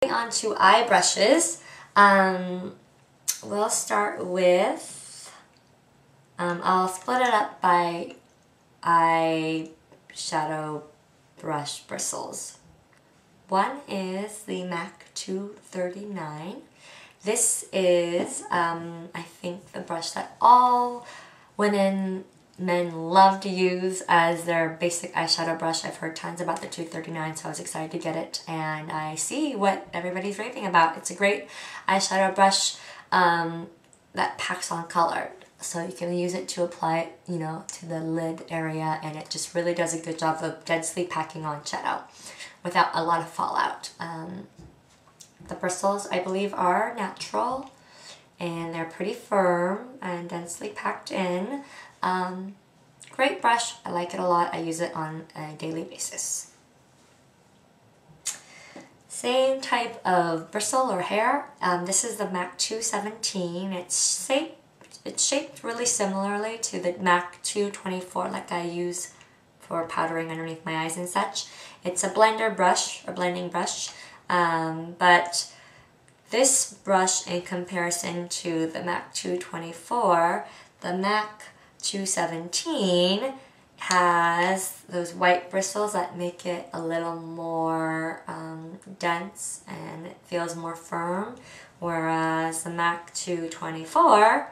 On to eye brushes. We'll start with, I'll split it up by eye shadow brush bristles. One is the MAC 239. This is, I think, the brush that all men love to use as their basic eyeshadow brush. I've heard tons about the 239, so I was excited to get it, and I see what everybody's raving about. It's a great eyeshadow brush that packs on color. So you can use it to apply it, you know, to the lid area, and it just really does a good job of densely packing on shadow without a lot of fallout. The bristles, I believe, are natural, and they're pretty firm and densely packed in. Great brush. I like it a lot. I use it on a daily basis. Same type of bristle or hair. This is the MAC 217. It's shaped really similarly to the MAC 224, like I use for powdering underneath my eyes and such. It's a blender brush, or blending brush, but this brush, in comparison to the MAC 224, the MAC 217 has those white bristles that make it a little more dense, and it feels more firm, whereas the MAC 224,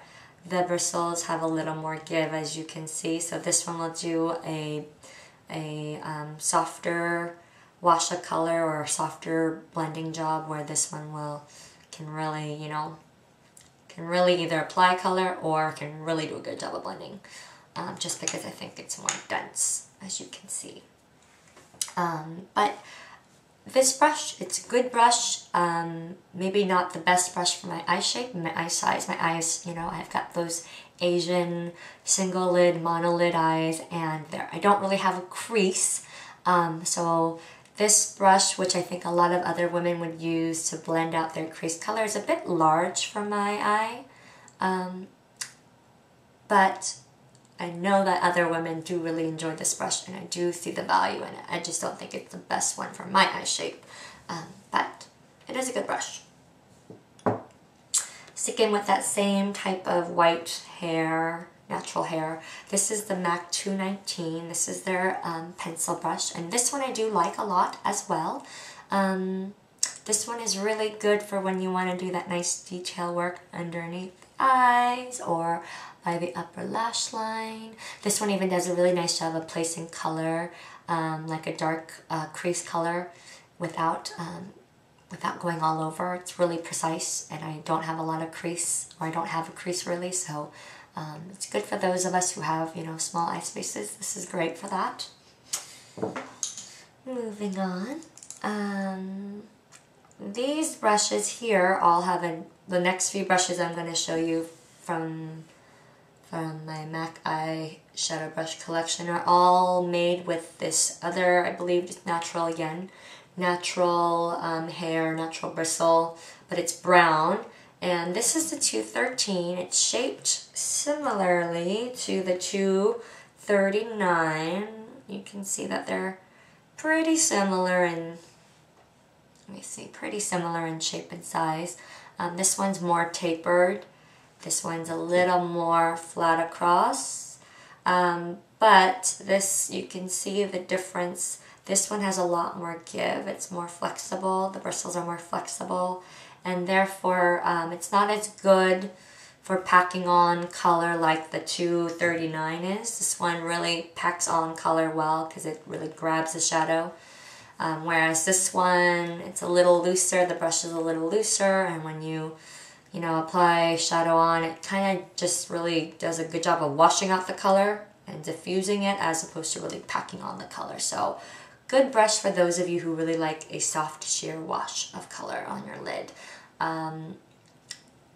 the bristles have a little more give, as you can see. So this one will do a softer wash of color or a softer blending job, where this one can really, you know, can really either apply color or can really do a good job of blending, just because I think it's more dense, as you can see. But this brush, it's a good brush, maybe not the best brush for my eye shape, my eye size. My eyes, you know, I've got those Asian single lid, monolid eyes, and I don't really have a crease. So this brush, which I think a lot of other women would use to blend out their crease color, is a bit large for my eye. But I know that other women do really enjoy this brush, and I do see the value in it. I just don't think it's the best one for my eye shape, but it is a good brush. Sticking with that same type of white hair, natural hair, this is the MAC 219. This is their pencil brush, and this one I do like a lot as well. This one is really good for when you want to do that nice detail work underneath the eyes or by the upper lash line. This one even does a really nice job of placing color, like a dark crease color, without going all over. It's really precise, and I don't have a lot of crease, or I don't have a crease really, so it's good for those of us who have, you know, small eye spaces. This is great for that. Moving on. These brushes here all have the next few brushes I'm going to show you from my MAC eye shadow brush collection are all made with this other, I believe it's natural again, natural hair, natural bristle, but it's brown. And this is the 213. It's shaped similarly to the 239. You can see that they're pretty similar in, let me see, pretty similar in shape and size. This one's more tapered. This one's a little more flat across. But this, you can see the difference. This one has a lot more give. It's more flexible. The bristles are more flexible, and therefore it's not as good for packing on color like the 239 is. This one really packs on color well because it really grabs the shadow. Whereas this one, it's a little looser. The brush is a little looser, and when you know, apply shadow on, it kind of just really does a good job of washing out the color and diffusing it, as opposed to really packing on the color. So good brush for those of you who really like a soft sheer wash of color on your lid.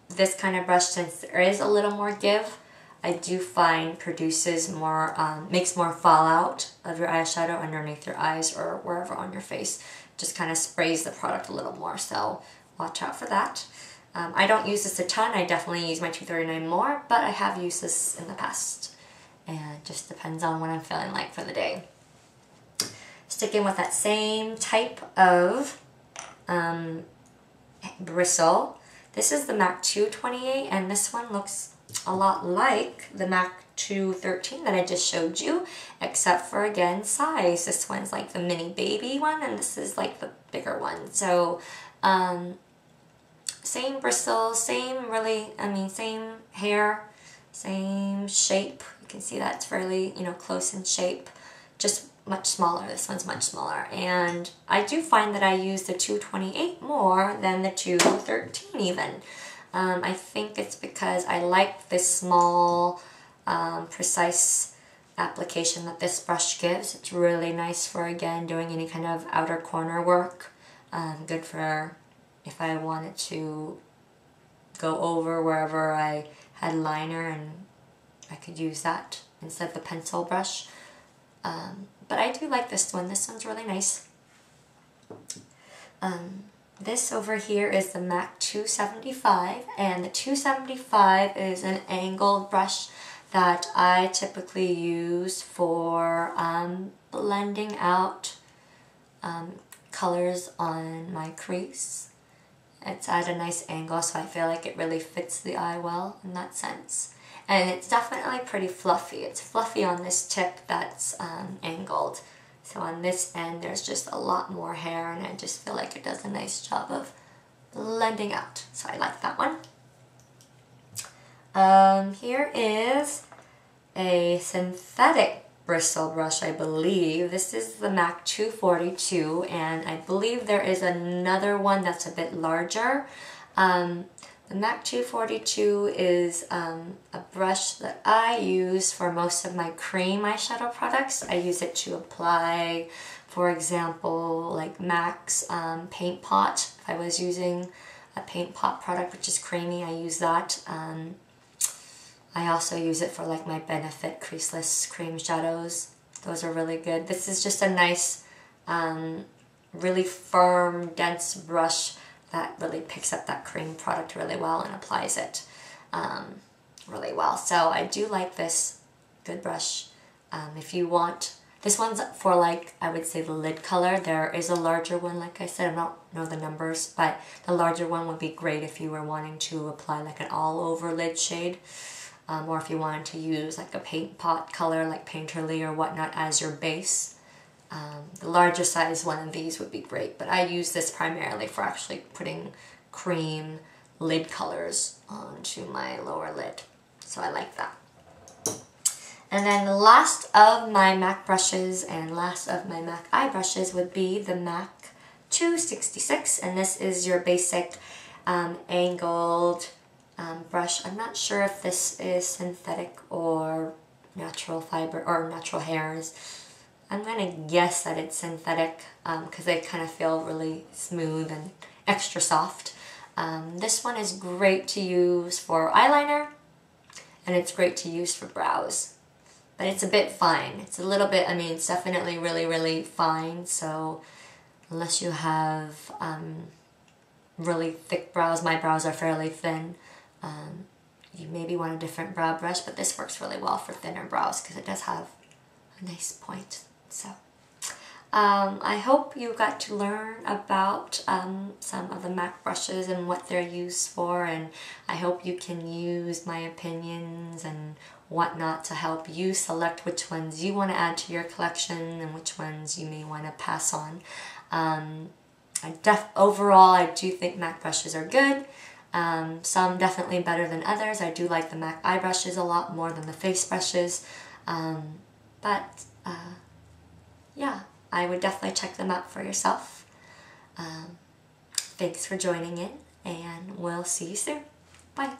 This kind of brush, since there is a little more give, I do find produces more, makes more fallout of your eyeshadow underneath your eyes or wherever on your face. Just kind of sprays the product a little more, so watch out for that. I don't use this a ton. I definitely use my 239 more, but I have used this in the past. And it just depends on what I'm feeling like for the day. Sticking with that same type of bristle. This is the MAC 228, and this one looks a lot like the MAC 213 that I just showed you, except for, again, size. This one's like the mini baby one, and this is like the bigger one. So, same bristles, same hair, same shape. You can see that's fairly, close in shape, just much smaller. This one's much smaller. And I do find that I use the 228 more than the 213 even. I think it's because I like this small, precise application that this brush gives. It's really nice for, again, doing any kind of outer corner work. Good for if I wanted to go over wherever I had liner, and I could use that instead of the pencil brush. But I do like this one. This one's really nice. This over here is the MAC 275, and the 275 is an angled brush that I typically use for blending out colors on my crease. It's at a nice angle, so I feel like it really fits the eye well in that sense. And it's definitely pretty fluffy. It's fluffy on this tip that's angled. So on this end, there's just a lot more hair, and I just feel like it does a nice job of blending out. So I like that one. Here is a synthetic bristle brush, I believe. This is the MAC 242, and I believe there is another one that's a bit larger. The MAC 242 is a brush that I use for most of my cream eyeshadow products. I use it to apply, for example, like MAC's Paint Pot. If I was using a Paint Pot product which is creamy, I use that. I also use it for like my Benefit Creaseless Cream Shadows. Those are really good. This is just a nice, really firm, dense brush that really picks up that cream product really well and applies it really well. So I do like this. Good brush. If you want, this one's for like, I would say the lid color. There is a larger one, like I said, I don't know the numbers, but the larger one would be great if you were wanting to apply like an all over lid shade. Or if you wanted to use like a Paint Pot color like Painterly or whatnot as your base. The larger size one of these would be great, but I use this primarily for actually putting cream lid colors onto my lower lid. So I like that. And then the last of my MAC brushes and last of my MAC eye brushes would be the MAC 266, and this is your basic angled brush. I'm not sure if this is synthetic or natural fiber or natural hairs. I'm gonna guess that it's synthetic because they kind of feel really smooth and extra soft. This one is great to use for eyeliner, and it's great to use for brows. But it's a bit fine. It's a little bit, it's definitely really, really fine. So unless you have really thick brows, my brows are fairly thin, you maybe want a different brow brush, but this works really well for thinner brows because it does have a nice point. So I hope you got to learn about some of the MAC brushes and what they're used for, and I hope you can use my opinions and whatnot to help you select which ones you want to add to your collection and which ones you may want to pass on. Overall, I do think MAC brushes are good. Some definitely better than others. I do like the MAC eye brushes a lot more than the face brushes. Yeah, I would definitely check them out for yourself. Thanks for joining in, and we'll see you soon. Bye.